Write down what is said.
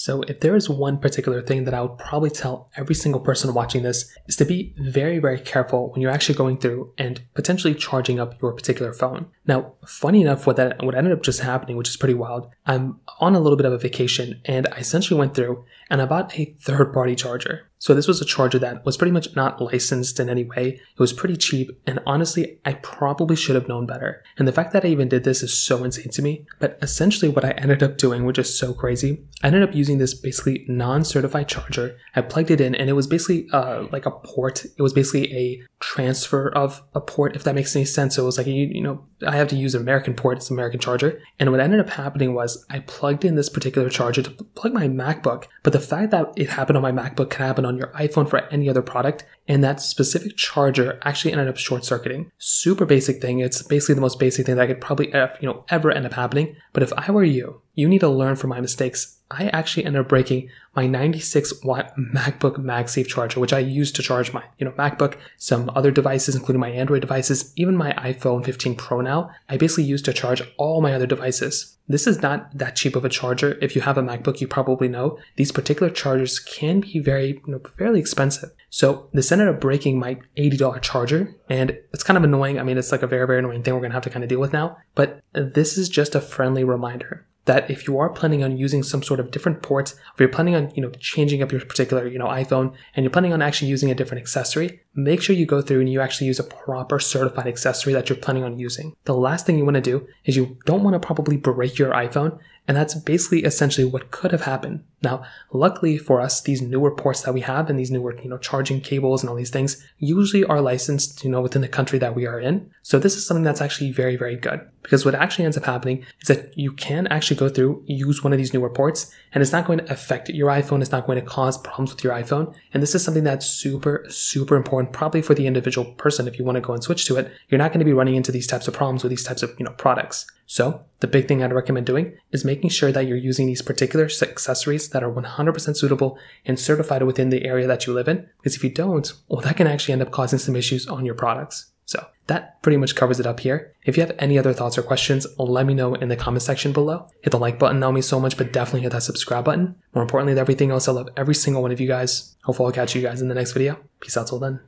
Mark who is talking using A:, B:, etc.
A: So if there is one particular thing that I would probably tell every single person watching this is to be very, very careful when you're actually going through and potentially charging up your particular phone. Now, funny enough, what ended up just happening, which is pretty wild, I'm on a little bit of a vacation and I essentially went through and I bought a third-party charger. So this was a charger that was pretty much not licensed in any way. It was pretty cheap, and honestly, I probably should have known better. And the fact that I even did this is so insane to me. But essentially what I ended up doing, which is so crazy, I ended up using this basically non-certified charger. I plugged it in, and it was basically like a port. It was basically a transfer of a port, if that makes any sense. So it was like, I have to use an American port, it's an American charger. And what ended up happening was I plugged in this particular charger to plug my MacBook. But the fact that it happened on my MacBook can happen on your iPhone for any other product. And that specific charger actually ended up short-circuiting. Super basic thing. It's basically the most basic thing that could probably ever end up happening. But if I were you, you need to learn from my mistakes. I actually ended up breaking my 96-watt MacBook MagSafe charger, which I use to charge my MacBook, some other devices, including my Android devices, even my iPhone 15 Pro now, I basically use to charge all my other devices. This is not that cheap of a charger. If you have a MacBook, you probably know these particular chargers can be fairly expensive. So this ended up breaking my $80 charger, and it's kind of annoying. I mean, it's like a very, very annoying thing we're going to have to kind of deal with now, but this is just a friendly reminder that if you are planning on using some sort of different ports, if you're planning on, changing up your particular, iPhone, and you're planning on actually using a different accessory, make sure you go through and you actually use a proper certified accessory that you're planning on using. The last thing you want to do is you don't want to probably break your iPhone, and that's basically essentially what could have happened. Now, luckily for us, these newer ports that we have and these newer, charging cables and all these things usually are licensed, within the country that we are in. So this is something that's actually very, very good, because what actually ends up happening is that you can actually go through, use one of these newer ports, and it's not going to affect your iPhone. It's not going to cause problems with your iPhone. And this is something that's super, super important, probably for the individual person. If you want to go and switch to it, you're not going to be running into these types of problems with these types of, products. So the big thing I'd recommend doing is making sure that you're using these particular accessories that are 100% suitable and certified within the area that you live in. Because if you don't, well, that can actually end up causing some issues on your products. So that pretty much covers it up here. If you have any other thoughts or questions, let me know in the comment section below. Hit the like button, that'll mean so much, but definitely hit that subscribe button. More importantly than everything else, I love every single one of you guys. Hopefully I'll catch you guys in the next video. Peace out till then.